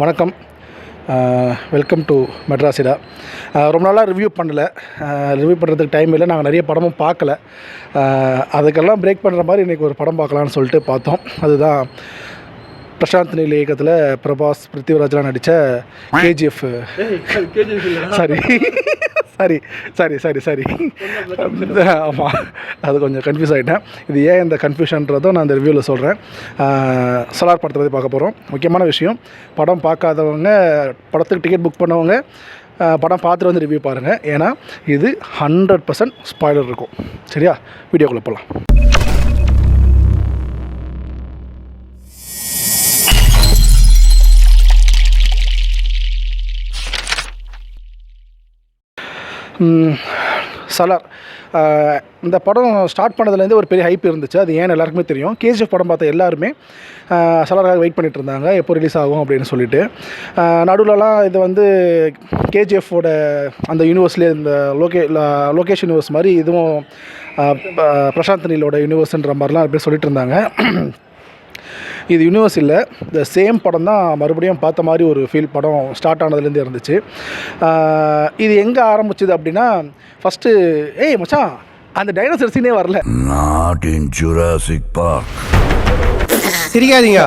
வணக்கம். Welcome to மெட்ராசிடா. ரொம்ப நாளாக ரிவ்யூ பண்ணலை. ரிவ்யூ பண்ணுறதுக்கு டைம் இல்லை. நாங்கள் நிறைய படமும் பார்க்கல. அதுக்கெல்லாம் பிரேக் பண்ணுற மாதிரி இன்றைக்கி ஒரு படம் பார்க்கலான்னு சொல்லிட்டு பார்த்தோம். அதுதான் பிரசாந்த் நீல் இயக்கத்தில் பிரபாஸ் பிருத்திவிராஜ்லாம் நடித்த KGF. Sorry sorry sorry sorry sorry ஆமாம், அது கொஞ்சம் கன்ஃபியூஸ் ஆகிட்டேன். இது ஏன் இந்த கன்ஃபியூஷன்றதும் நான் இந்த ரிவ்யூவில் சொல்கிறேன். சலார் படத்தை பற்றி பார்க்க போகிறோம். முக்கியமான விஷயம், படம் பார்க்காதவங்க, படத்துக்கு டிக்கெட் புக் பண்ணவங்க படம் பார்த்துட்டு வந்து ரிவ்யூ பாருங்கள். ஏன்னா இது 100% ஸ்பாய்லர் இருக்கும். சரியா? வீடியோக்குள்ளே போகலாம். சலார் இந்த படம் ஸ்டார்ட் பண்ணதுலேருந்து ஒரு பெரிய ஹைப் இருந்துச்சு. அது ஏன்னு எல்லாருக்குமே தெரியும். கேஜிஎஃப் படம் பார்த்த எல்லாருமே சலாராக வெயிட் பண்ணிகிட்டு இருந்தாங்க, எப்போ ரிலீஸ் ஆகும் அப்படின்னு சொல்லிட்டு. நடுவிலலாம் இது வந்து கேஜிஎஃபோட அந்த யூனிவர்ஸ்லேயே இந்த லோகேஷ் யூனிவர்ஸ் மாதிரி இதுவும் பிரசாந்த் நீலோட யூனிவர்ஸ்ன்ற மாதிரிலாம் அப்படியே சொல்லிட்டு இருந்தாங்க. இது யூனிவர்ஸ் இல்லை, இந்த சேம் படம் தான் மறுபடியும் பார்த்த மாதிரி ஒரு ஃபீல் படம் ஸ்டார்ட் ஆனதுலேருந்து இருந்துச்சு. இது எங்கே ஆரம்பிச்சுது அப்படின்னா, ஃபஸ்ட்டு மச்சான் அந்த டைனோசர் சீனே வரல. Not in Jurassic Park. சிரிக்காதீங்க.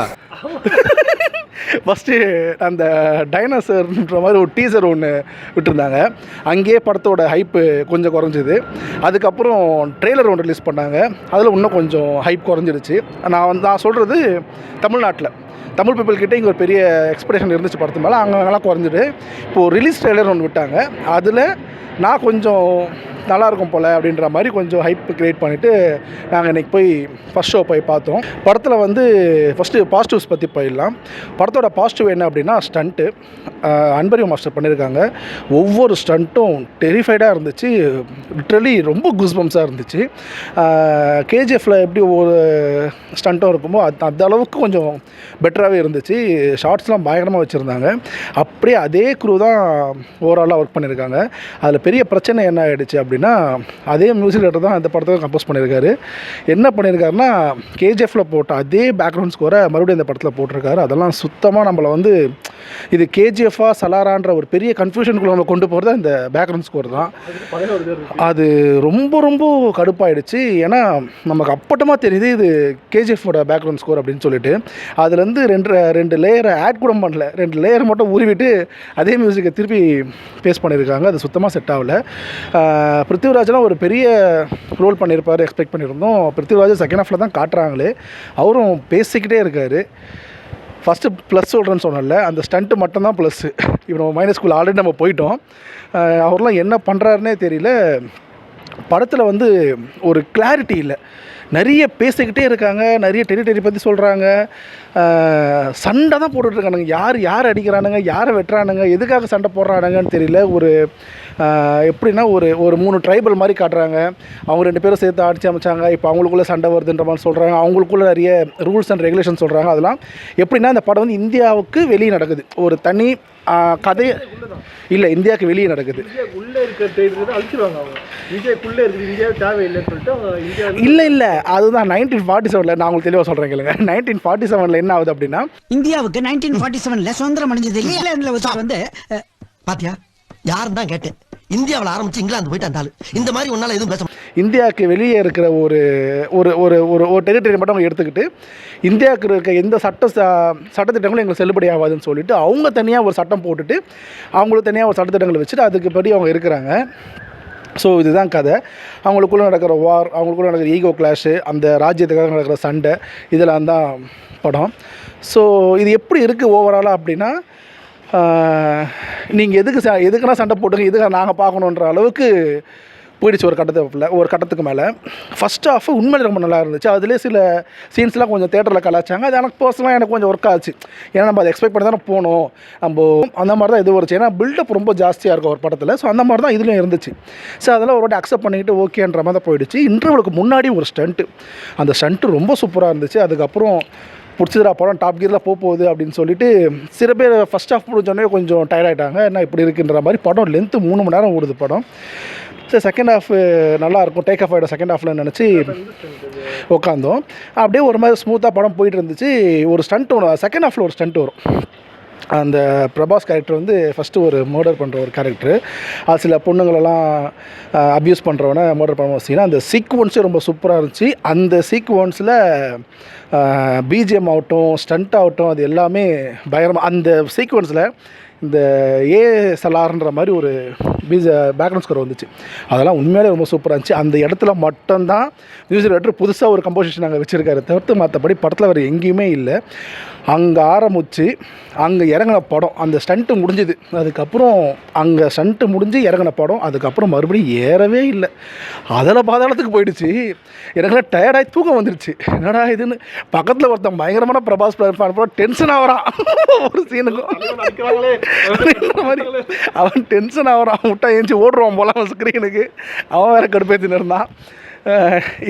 ஃபஸ்ட்டு அந்த டைனோசர்ன்ற மாதிரி ஒரு டீசர் ஒன்று விட்டுருந்தாங்க. அங்கேயே படத்தோட ஹைப்பு கொஞ்சம் குறைஞ்சிது. அதுக்கப்புறம் ட்ரெய்லர் ஒன்று ரிலீஸ் பண்ணாங்க. அதில் இன்னும் கொஞ்சம் ஹைப் குறைஞ்சிடுச்சு. நான் சொல்கிறது தமிழ்நாட்டில் தமிழ் பீப்புள்கிட்ட இங்கே ஒரு பெரிய எக்ஸ்பெக்டேஷன் இருந்துச்சு படத்து மேலே. அங்கெல்லாம் குறைஞ்சிட்டு இப்போது ரிலீஸ் ட்ரெய்லர் ஒன்று விட்டாங்க. அதில் நான் கொஞ்சம் நல்லாயிருக்கும் போல் அப்படின்ற மாதிரி கொஞ்சம் ஹைப் க்ரியேட் பண்ணிவிட்டு நாங்கள் இன்றைக்கி போய் ஃபஸ்ட் ஷோ போய் பார்த்தோம். படத்தில் வந்து ஃபஸ்ட்டு பாசிட்டிவ்ஸ் பற்றி போயிடலாம். படத்தோட பாசிட்டிவ் என்ன அப்படின்னா, ஸ்டண்ட்டு அன்பரியம் மாஸ்டர் பண்ணியிருக்காங்க. ஒவ்வொரு ஸ்டண்ட்டும் டெரிஃபைடாக இருந்துச்சு. லிட்ரலி ரொம்ப கூஸ்பம்ஸாக இருந்துச்சு. கேஜிஎஃப்பில் எப்படி ஒரு ஸ்டண்ட்டும் இருக்குமோ அந்த அளவுக்கு கொஞ்சம் பெட்டராகவே இருந்துச்சு. ஷார்ட்ஸ்லாம் பயங்கரமாக வச்சுருந்தாங்க. அப்படியே அதே க்ரூ தான் ஓவராலாக ஒர்க் பண்ணியிருக்காங்க. அதில் பெரிய பிரச்சனை என்ன ஆகிடுச்சு அப்படின்னா, அதே மியூசிக் டைரக்டர் தான் இந்த படத்தை கம்போஸ் பண்ணியிருக்காரு. என்ன பண்ணியிருக்காருன்னா, கேஜிஎஃப்பில் போட்ட அதே பேக்ரவுண்ட் ஸ்கோரை மறுபடியும் இந்த படத்தில் போட்டிருக்காரு. அதெல்லாம் சுத்தமாக நம்மளை வந்து இது கேஜிஎஃபாக சலாரான்ற ஒரு பெரிய கன்ஃபியூஷனுக்குள்ள நம்ம கொண்டு போகிறது இந்த பேக்ரவுண்ட் ஸ்கோர் தான். அது ரொம்ப ரொம்ப கடுப்பாயிடுச்சு. ஏன்னா நமக்கு அப்பட்டமாக தெரியுது இது கேஜிஎஃபோட பேக்ரவுண்ட் ஸ்கோர் அப்படின்னு சொல்லிட்டு. அதுலேருந்து ரெண்டு லேயரை ஆட் கூட பண்ணல, 2 லேயர் மட்டும் உருவிட்டு அதே மியூசிக்கை திருப்பி பேஸ் பண்ணியிருக்காங்க. அது சுத்தமாக செட் ஆகலை. பிருத்திவிராஜெலாம் ஒரு பெரிய ரோல் பண்ணியிருப்பார் எக்ஸ்பெக்ட் பண்ணியிருந்தோம். பிருத்திவிராஜ் செகண்ட் ஹாஃபில் தான் காட்டுறாங்களே. அவரும் பேசிக்கிட்டே இருக்கார். ஃபஸ்ட்டு ப்ளஸ் சொல்கிறேன்னு சொன்னல, அந்த ஸ்டண்ட்டு மட்டும்தான் ப்ளஸ்ஸு. இப்போ நம்ம மைனஸ்குள்ளே ஆல்ரெடி நம்ம போயிட்டோம். அவர்லாம் என்ன பண்ணுறாருனே தெரியல. படத்தில் வந்து ஒரு கிளாரிட்டி இல்லை. நிறைய பேசிக்கிட்டே இருக்காங்க, நிறைய டெரிட்டரி பற்றி சொல்கிறாங்க. சண்டை தான் போட்டுட்ருக்கானுங்க. யார் அடிக்கிறானுங்க, யாரை வெட்டுறானுங்க, எதுக்காக சண்டை போடுறானுங்கன்னு தெரியல. ஒரு எப்படின்னா ஒரு 3 ட்ரைபல் மாதிரி காட்டுறாங்க. அவங்க 2 பேரும் சேர்த்து அடிச்சு அமைச்சாங்க. இப்போ அவங்களுக்குள்ளே சண்டை வருதுன்ற மாதிரி சொல்கிறாங்க. அவங்களுக்குள்ளே நிறைய ரூல்ஸ் அண்ட் ரெகுலேஷன் சொல்கிறாங்க. அதெல்லாம் எப்படின்னா, இந்த படம் வந்து இந்தியாவுக்கு வெளியே நடக்குது. ஒரு தனி கதை இல்லை, இந்தியாவுக்கு வெளியே நடக்குது. இல்லை அதுதான் 1947. நான் உங்களுக்கு தெளிவாக சொல்கிறேன் கேளுங்க. 1947 என்ன ஆகுது அப்படின்னா, இந்தியாவுக்கு 1947 சுதந்திரம் அடைஞ்சது. இங்கிலாந்துல வந்து பாத்தியா, யாரும் தான் கேட்டேன். இந்தியாவில் ஆரம்பிச்சு இங்கிலாந்து போயிட்டு அந்த இந்த மாதிரி ஒன்னால எதுவும் பேச. இந்தியாவுக்கு வெளியே இருக்கிற ஒரு ஒரு ஒரு ஒரு டெரிட்டரி மட்டும் அவங்க எடுத்துக்கிட்டு, இந்தியாவுக்கு இருக்க எந்த சட்டத்திட்டங்களும் எங்களுக்கு செல்லுபடி ஆகாதுன்னு சொல்லிட்டு அவங்க தனியாக ஒரு சட்டம் போட்டுட்டு அவங்களுக்கு தனியாக ஒரு சட்டத்திட்டங்களை வச்சுட்டு அதுக்குப்படி அவங்க இருக்கிறாங்க. ஸோ இதுதான் கதை. அவங்களுக்குள்ளே நடக்கிற வார், அவங்களுக்குள்ளே நடக்கிற ஈகோ கிளாஷு, அந்த ராஜ்யத்துக்காக நடக்கிற சண்டை, இதெல்லாம் தான் படம். ஸோ இது எப்படி இருக்குது ஓவராலாக அப்படின்னா, நீங்கள் எதுக்குன்னா சண்டை போட்டுங்க, எதுக்காக நாங்கள் பார்க்கணுன்ற அளவுக்கு போயிடுச்சு ஒரு கட்டத்துக்கு மேலே. ஃபஸ்ட் ஹாஃப் உண்மையிலே ரொம்ப நல்லா இருந்துச்சு. அதிலே சில சீன்ஸ்லாம் கொஞ்சம் தேட்டரில் கலாச்சாங்க. அது எனக்கு பர்சனலாக எனக்கு கொஞ்சம் ஒர்க் ஆச்சு. ஏன்னா நம்ம அதை எக்ஸ்பெக்ட் பண்ணி தானே போனோம். நம்ம அந்த மாதிரி தான் இது வருச்சு. ஏன்னா பில்டப் ரொம்ப ஜாஸ்தியாக இருக்கும் ஒரு படத்தில். ஸோ அந்த மாதிரி தான் இதுலேயும் இருந்துச்சு. ஸோ அதெல்லாம் ஒரு வாட்டி அக்செப்ட் பண்ணிக்கிட்டு ஓகேன்ற மாதிரி தான் போயிடுச்சு. இன்டர்வலுக்கு முன்னாடி ஒரு ஸ்டண்ட்டு, அந்த ஸ்டண்ட்டு ரொம்ப சூப்பராக இருந்துச்சு. அதுக்கப்புறம் பிடிச்சதுரா படம் டாப் கியரில் போகுது அப்படின்னு சொல்லிட்டு சில பேர் ஃபஸ்ட் ஹாஃப் முடிஞ்சோடனே கொஞ்சம் டயர்டாகிட்டாங்க. என்ன இப்படி இருக்குன்ற மாதிரி. படம் லென்த்து 3 மணி நேரம் ஓடுது படம். சரி, செகண்ட் ஹாஃப் நல்லாயிருக்கும், டேக் ஆஃப் ஆகிடும் செகண்ட் ஹாஃபில் நினச்சி உட்காந்தோம். அப்படியே ஒரு மாதிரி ஸ்மூத்தாக படம் போயிட்டு இருந்துச்சு. ஒரு ஸ்டண்ட் ஒன்று செகண்ட் ஹாஃபில் ஒரு ஸ்டண்ட் வரும். அந்த பிரபாஸ் கேரக்டர் வந்து ஃபஸ்ட்டு ஒரு மர்டர் பண்ணுற ஒரு கேரக்டரு, அது சில பொண்ணுங்களெல்லாம் அப்யூஸ் பண்ணுறவனை மர்டர் பண்ண வச்சிங்கன்னா அந்த சீக்வன்ஸே ரொம்ப சூப்பராக இருந்துச்சு. அந்த சீக்வன்ஸில் பிஜிஎம் ஆகட்டும், ஸ்டண்ட் ஆகட்டும், அது எல்லாமே பயங்கரமாக அந்த சீக்வன்ஸில் இந்த ஏஎஸ்எல்ஆர்ன்ற மாதிரி ஒரு பேக்ரவுண்ட் ஸ்கோர் வந்துச்சு. அதெல்லாம் உண்மையிலே ரொம்ப சூப்பராக இருந்துச்சு. அந்த இடத்துல மட்டும்தான் மியூசிக் டைரக்டர் புதுசாக ஒரு கம்போசிஷன் அங்கே வச்சுருக்காரு, தவிர்த்து மற்றபடி படத்தில் வேறு எங்கேயுமே இல்லை. அங்கே ஆரம்பித்து அங்கே இறங்கின படம், அந்த ஸ்டண்ட்டு முடிஞ்சுது, அதுக்கப்புறம் அங்கே ஸ்டண்ட்டு முடிஞ்சு இறங்கின படம், அதுக்கப்புறம் மறுபடியும் ஏறவே இல்லை. அதில் பாதாளத்துக்கு போயிடுச்சு. எனக்குலாம் டயர்டாகி தூக்கம் வந்துடுச்சு. என்னடா இதுன்னு பக்கத்தில் ஒருத்தன் பயங்கரமான பிரபாஸ் ஃபேன் டென்ஷன் ஆகிறான் ஒரு சீனுக்கும் மாதிரி. அவன் டென்ஷன் ஆகிறான், முட்டை ஏஞ்சி ஓடுறான் போல அவன் ஸ்க்ரீனுக்கு. அவன் வேறு கடுப்பேற்றின்னு இருந்தான்.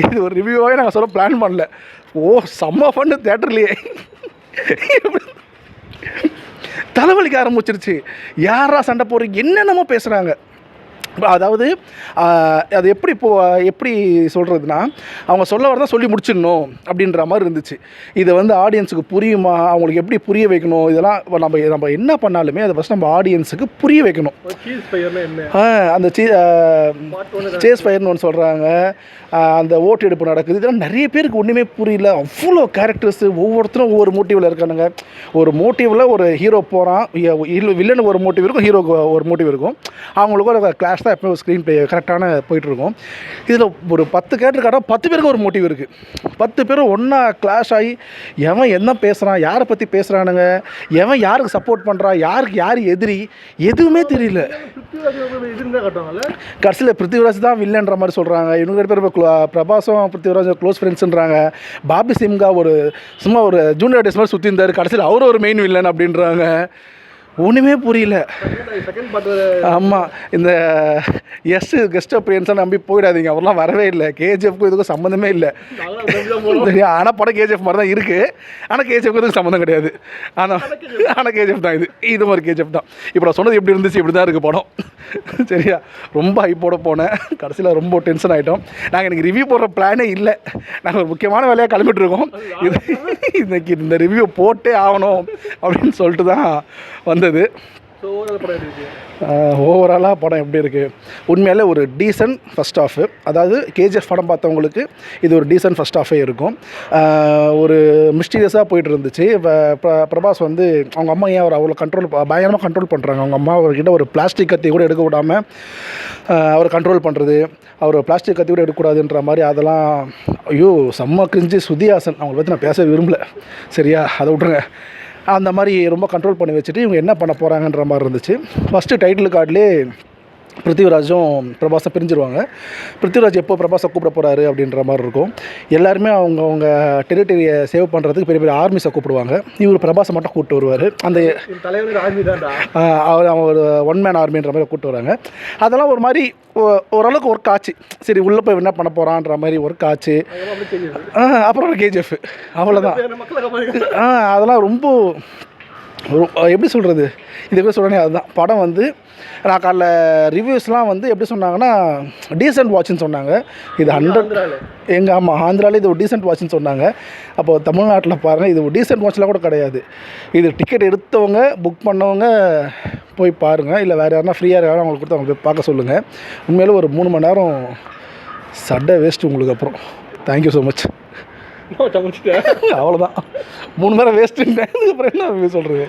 இது ஒரு ரிவ்யூவாகவே நாங்கள் சொல்ல பிளான் பண்ணல. செம்ம ஃபன்னு தேட்டர்லேயே. தலைவலிக்க ஆரம்பிச்சிருச்சு. யாரா சண்டை போடுறீங்க, என்னென்னமோ பேசுகிறாங்க. அதாவது அது எப்படி சொல்கிறதுனா, அவங்க சொல்ல வரதான் சொல்லி முடிச்சிடணும் அப்படின்ற மாதிரி இருந்துச்சு. இதை வந்து ஆடியன்ஸுக்கு புரியுமா, அவங்களுக்கு எப்படி புரிய வைக்கணும், இதெல்லாம் நம்ம என்ன பண்ணாலுமே அதை ஃபஸ்ட் நம்ம ஆடியன்ஸுக்கு புரிய வைக்கணும். அந்த சேஸ் ஃபயர்னு ஒன்று சொல்கிறாங்க, அந்த ஓட்டு எடுப்பு நடக்குது, இதெல்லாம் நிறைய பேருக்கு ஒன்றுமே புரியல. அவ்வளோ கேரக்டர்ஸு, ஒவ்வொருத்தரும் ஒவ்வொரு மோட்டிவில் இருக்கானுங்க. ஒரு மோட்டிவில் ஒரு ஹீரோ போகிறான், வில்லனுக்கு ஒரு மோட்டிவ் இருக்கும், ஹீரோக்கு ஒரு மோட்டிவ் இருக்கும். அவங்களுக்கு ஒரு கிளாஷ் தான் எப்போ ஸ்க்ரீன் ப்ளே கரெக்டான போயிட்டுருக்கும். இதில் ஒரு 10 கேரக்டர் காட்டால் 10 பேருக்கு ஒரு மோட்டிவ் இருக்குது. 10 பேரும் ஒன்றா கிளாஷ் ஆகி எவன் என்ன பேசுகிறான், யாரை பற்றி பேசுகிறானுங்க, எவன் யாருக்கு சப்போர்ட் பண்ணுறான், யாருக்கு யார் எதிரி, எதுவுமே தெரியல. கடைசியில் பிருத்திவிராஜ் தான் வில்லன்ற மாதிரி சொல்கிறாங்க. இவங்க 2 பேர் பிரபாஸும் பிருத்திவிராஜ் க்ளோஸ் ஃப்ரெண்ட்ஸுன்றாங்க. பாபி சிம்கா சும்மா ஒரு ஜூனியர் ஆர்டிஸ்ட் மாதிரி சுற்றி இருந்தார், கடைசியில் அவர் ஒரு மெயின் வில்லன் அப்படின்றாங்க. ஒன்றுமே புரியல. ஆமாம், இந்த கெஸ்ட் அப்பியரன்ஸாக நம்பி போயிடாதீங்க, அவர்லாம் வரவே இல்லை. கேஜிஎஃப்க்கும் இதுக்கும் சம்மந்தமே இல்லை. ஆனால் படம் கேஜிஎஃப் மாதிரி தான் இருக்குது, ஆனால் கேஜிஎஃப்க்கு இதுக்கு சம்மந்தம் கிடையாது. ஆனால் கேஜிஎஃப் தான், இது ஒரு கேஜிஎஃப் தான். இப்போ நான் சொன்னது எப்படி இருந்துச்சு, இப்படி தான் இருக்குது படம். சரியா, ரொம்ப ஹைப்போட போனேன். கடைசியில் ரொம்ப டென்ஷன் ஆகிட்டோம். நாங்கள் எனக்கு ரிவ்யூ போடுற பிளானே இல்லை. நாங்கள் ஒரு முக்கியமான வேலையாக கிளம்பிட்டுருக்கோம். இன்னைக்கு இந்த ரிவ்யூ போட்டே ஆகணும் அப்படின்னு சொல்லிட்டு தான் வந்தது. ஓவராலாக படம் எப்படி இருக்குது, உண்மையிலே ஒரு டீசன்ட் ஃபஸ்ட் ஹாஃபு. அதாவது கேஜிஎஃப் படம் பார்த்தவங்களுக்கு இது ஒரு டீசன்ட் ஃபஸ்ட் ஹாஃபே இருக்கும். ஒரு மிஸ்டீரியஸாக போயிட்டு இருந்துச்சு. பிரபாஸ் வந்து அவங்க அம்மா ஏன் அவர் அவ்வளோ பயங்கரமாக கண்ட்ரோல் பண்ணுறாங்க. அவங்க அம்மா அவர்கிட்ட ஒரு பிளாஸ்டிக் கத்தி கூட எடுக்க விடாமல் அவர் கண்ட்ரோல் பண்ணுறது, அவர் பிளாஸ்டிக் கத்தி கூட எடுக்கக்கூடாதுன்ற மாதிரி, அதெல்லாம் ஐயோ செம்ம கிரிஞ்சு. சுதிஹாசன் அவங்கள பற்றி நான் பேச விரும்பல, சரியா, அதை விட்ருங்க. அந்த மாதிரி ரொம்ப கண்ட்ரோல் பண்ணி வச்சுட்டு இவங்க என்ன பண்ண போகிறாங்கன்ற மாதிரி இருந்துச்சு. ஃபஸ்ட்டு டைட்டில் கார்ட்லேயே பிருத்திவிராஜும் பிரபாஸை பிரிஞ்சிருவாங்க. பிருத்திவிராஜ் எப்போ பிரபாஸை கூப்பிட போகிறாரு அப்படின்ற மாதிரி இருக்கும். எல்லாருமே அவங்க டெரிட்டரியை சேவ் பண்ணுறதுக்கு பெரிய பெரிய ஆர்மிஸை கூப்பிடுவாங்க. இவர் பிரபாஸை மட்டும் கூப்பிட்டு வருவார். அந்த தலைவர் ஆர்மி தான்டா, அவன் ஒரு ஒன் மேன் ஆர்மின்ற மாதிரி கூப்பிட்டு வராங்க. அதெல்லாம் ஒரு மாதிரி ஓரளவுக்கு ஒர்க் ஆச்சு. சரி, உள்ளே போய் என்ன பண்ண போகிறான்ற மாதிரி ஒர்க் ஆச்சு. அப்புறம் ஒரு கேஜிஎஃப், அவ்வளோதான். அதெல்லாம் ரொம்ப எப்படி சொல்கிறது, இது எப்படி சொல்கிறேனே அதுதான். படம் வந்து நான் காலைல ரிவ்யூஸ்லாம் வந்து எப்படி சொன்னாங்கன்னா டீசென்ட் வாட்ச்னு சொன்னாங்க. இது 100 ஆமாம், ஆந்திராவில் இது ஒரு டீசென்ட் வாட்ச்னு சொன்னாங்க. அப்போது தமிழ்நாட்டில் பாருங்கள், இது ஒரு டீசென்ட் வாட்ச்லாம் கூட கிடையாது. இது டிக்கெட் எடுத்தவங்க புக் பண்ணவங்க போய் பாருங்கள், இல்லை வேறு யாருன்னா ஃப்ரீயாக இருக்காங்க அவங்களுக்கு கொடுத்து அவங்க போய் பார்க்க சொல்லுங்கள். உண்மையிலே ஒரு 3 மணி நேரம் சட்டை வேஸ்ட்டு உங்களுக்கு. அப்புறம் தேங்க்யூ ஸோ மச். அவ்வளோதான், 3 மணி நேரம் வேஸ்ட்டுன்னு. அப்புறம் என்ன சொல்கிறது.